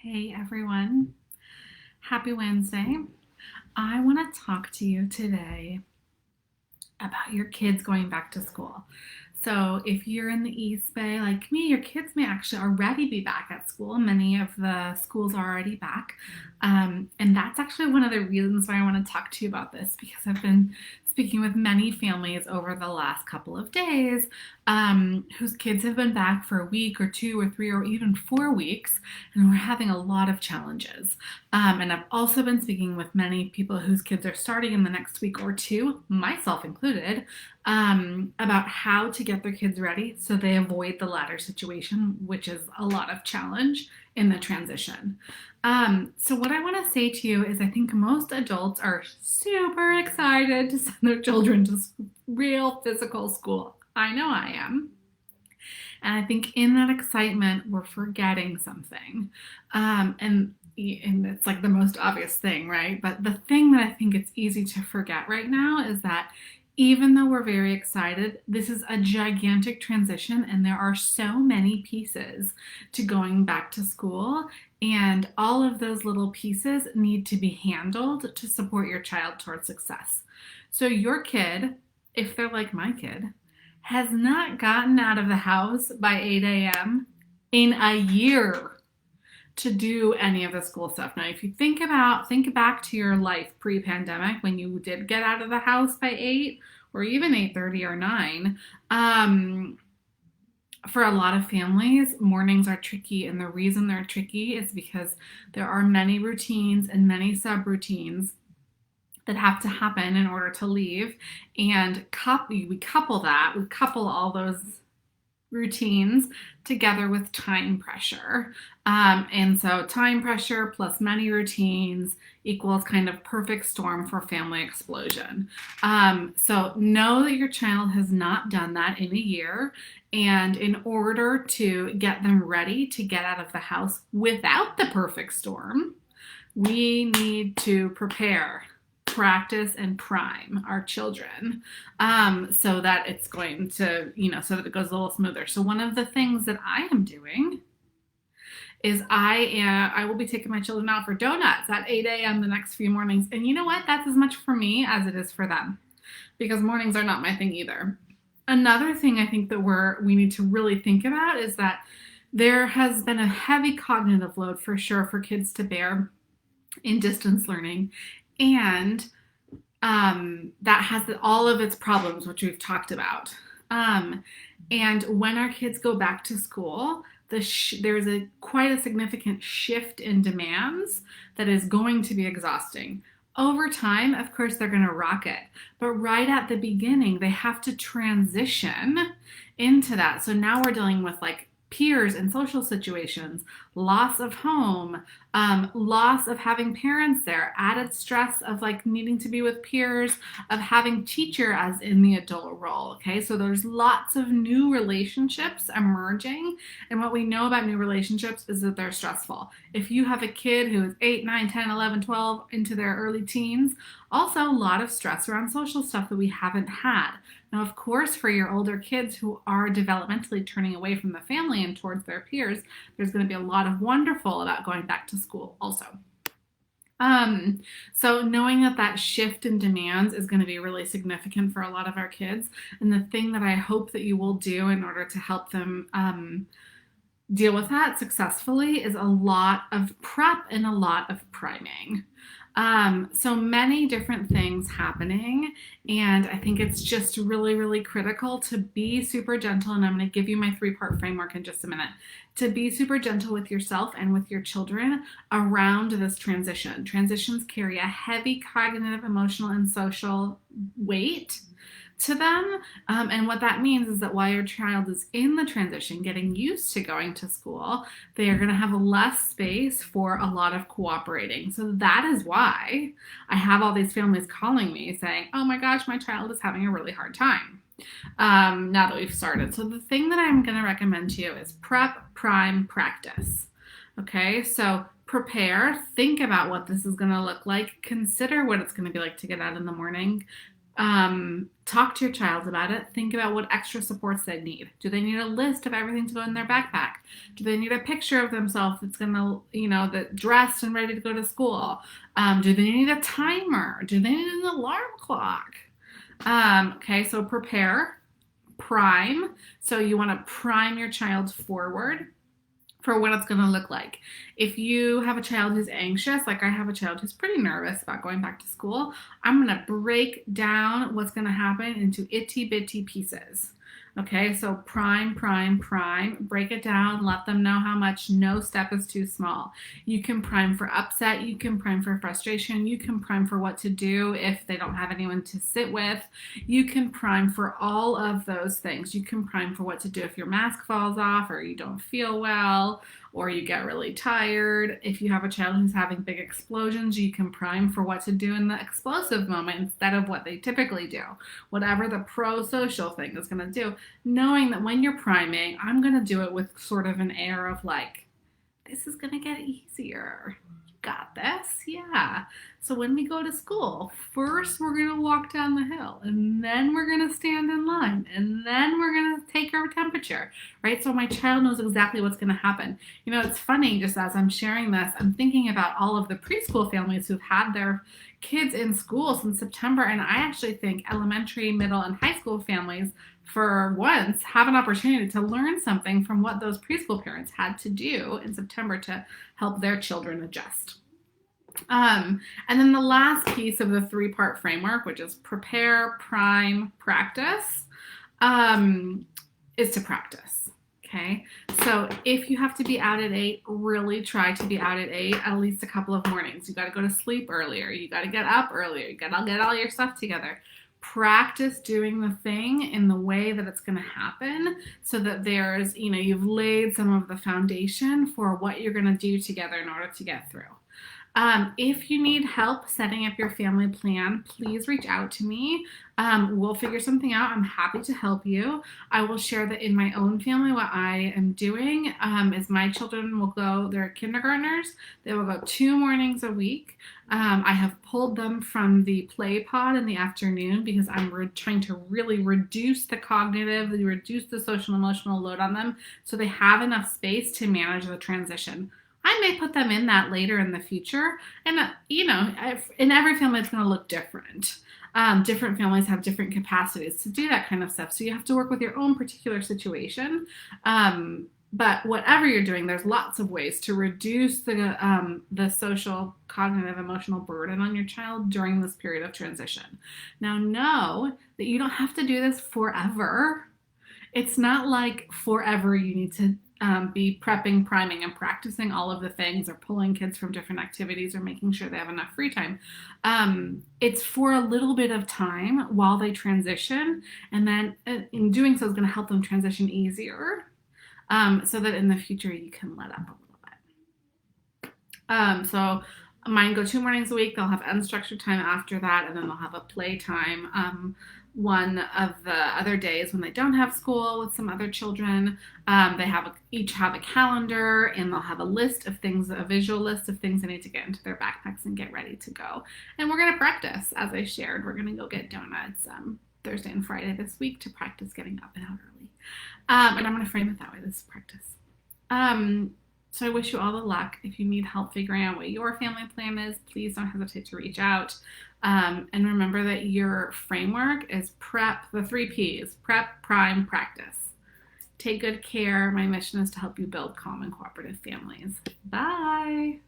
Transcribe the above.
Hey everyone, happy Wednesday. I want to talk to you today about your kids going back to school. So, if you're in the East Bay like me, your kids may actually already be back at school. Many of the schools are already back. And that's actually one of the reasons why I want to talk to you about this because I've been speaking with many families over the last couple of days whose kids have been back for a week or 2 or 3 or even 4 weeks, and we're having a lot of challenges. And I've also been speaking with many people whose kids are starting in the next week or two, myself included, about how to get their kids ready so they avoid the latter situation, which is a lot of challenge in the transition. So what I want to say to you is I think most adults are super excited to send their children to real physical school. I know I am. And I think in that excitement, we're forgetting something. And it's like the most obvious thing, right? But the thing that I think it's easy to forget right now is that even though we're very excited, this is a gigantic transition and there are so many pieces to going back to school. And all of those little pieces need to be handled to support your child towards success. So, your kid, if they're like my kid, has not gotten out of the house by 8 a.m. in a year to do any of the school stuff. Now, if you think back to your life pre-pandemic when you did get out of the house by 8 or even 8:30 or 9, for a lot of families, mornings are tricky, and the reason they're tricky is because there are many routines and many subroutines that have to happen in order to leave. And we couple all those routines together with time pressure. And so time pressure plus many routines equals kind of perfect storm for family explosion. So know that your child has not done that in a year. And in order to get them ready to get out of the house without the perfect storm, we need to prepare, practice, and prime our children, so that it's going to, so that it goes a little smoother. So one of the things that I am doing is I will be taking my children out for donuts at 8 a.m. the next few mornings. And you know what? That's as much for me as it is for them, because mornings are not my thing either. Another thing I think that we need to really think about is that there has been a heavy cognitive load for sure for kids to bear in distance learning. And that has all of its problems, which we've talked about. And when our kids go back to school, there's quite a significant shift in demands that is going to be exhausting. Over time, of course, they're going to rock it. But right at the beginning, they have to transition into that. So now we're dealing with like peers and social situations, loss of home, loss of having parents there, added stress of like needing to be with peers, of having teacher as in the adult role. Okay, so there's lots of new relationships emerging, and what we know about new relationships is that they're stressful. If you have a kid who is 8, 9, 10, 11, 12 into their early teens, also a lot of stress around social stuff that we haven't had. Now, of course, for your older kids who are developmentally turning away from the family and towards their peers, there's going to be a lot of wonderful about going back to school also. So knowing that shift in demands is going to be really significant for a lot of our kids. And the thing that I hope that you will do in order to help them deal with that successfully is a lot of prep and a lot of priming. So many different things happening, and I think it's just really, really critical to be super gentle. And I'm going to give you my 3-part framework in just a minute. To be super gentle with yourself and with your children around this transition. Transitions carry a heavy cognitive, emotional, and social weight to them. And what that means is that while your child is in the transition, getting used to going to school, they are going to have less space for a lot of cooperating. So that is why I have all these families calling me saying, oh my gosh, my child is having a really hard time now that we've started. So the thing that I'm going to recommend to you is prep, prime, practice. Okay, so prepare, think about what this is going to look like, consider what it's going to be like to get out in the morning. Talk to your child about it. Think about what extra supports they need. Do they need a list of everything to go in their backpack? Do they need a picture of themselves that's gonna, that dressed and ready to go to school? Do they need a timer? Do they need an alarm clock? Okay, so prepare, prime. So you want to prime your child forward for what it's going to look like. If you have a child who's anxious, like I have a child who's pretty nervous about going back to school, I'm going to break down what's going to happen into itty bitty pieces. Okay, so prime, prime, prime, break it down, let them know how much, no step is too small. You can prime for upset, you can prime for frustration, you can prime for what to do if they don't have anyone to sit with. You can prime for all of those things. You can prime for what to do if your mask falls off or you don't feel well or you get really tired. If you have a child who's having big explosions, you can prime for what to do in the explosive moment instead of what they typically do. Whatever the pro-social thing is going to do, knowing that when you're priming, I'm going to do it with sort of an air of like, this is going to get easier. You got this? Yeah. So when we go to school, first we're going to walk down the hill and then we're going to stand in line and then we're going to take our temperature, right? So my child knows exactly what's going to happen. It's funny, just as I'm sharing this, I'm thinking about all of the preschool families who've had their kids in school since September. And I actually think elementary, middle, and high school families for once have an opportunity to learn something from what those preschool parents had to do in September to help their children adjust. And then the last piece of the 3-part framework, which is prepare, prime, practice, is to practice. Okay, so if you have to be out at 8, really try to be out at 8 at least a couple of mornings. You got to go to sleep earlier. You got to get up earlier. You got to get all your stuff together. Practice doing the thing in the way that it's going to happen so that there's, you've laid some of the foundation for what you're going to do together in order to get through. If you need help setting up your family plan, please reach out to me. We'll figure something out. I'm happy to help you. I will share that in my own family, what I am doing is my children will go, they're kindergartners. They will go 2 mornings a week. I have pulled them from the play pod in the afternoon because I'm trying to really reduce the cognitive, reduce the social and emotional load on them so they have enough space to manage the transition. I may put them in that later in the future. And, in every family, it's going to look different. Different families have different capacities to do that kind of stuff. So you have to work with your own particular situation. But whatever you're doing, there's lots of ways to reduce the social, cognitive, emotional burden on your child during this period of transition. Now, know that you don't have to do this forever. It's not like forever you need to be prepping, priming, and practicing all of the things or pulling kids from different activities or making sure they have enough free time. It's for a little bit of time while they transition, and then in doing so is going to help them transition easier so that in the future you can let up a little bit. So mine go 2 mornings a week. They'll have unstructured time after that, and then they'll have a play time. One of the other days when they don't have school with some other children, they each have a calendar, and they'll have a list of things, a visual list of things they need to get into their backpacks and get ready to go. And we're going to practice, as I shared. We're going to go get donuts Thursday and Friday this week to practice getting up and out early. And I'm going to frame it that way, this is practice. So I wish you all the luck. If you need help figuring out what your family plan is, please don't hesitate to reach out. And remember that your framework is PREP, the 3 Ps, prep, prime, practice. Take good care. My mission is to help you build calm and cooperative families. Bye.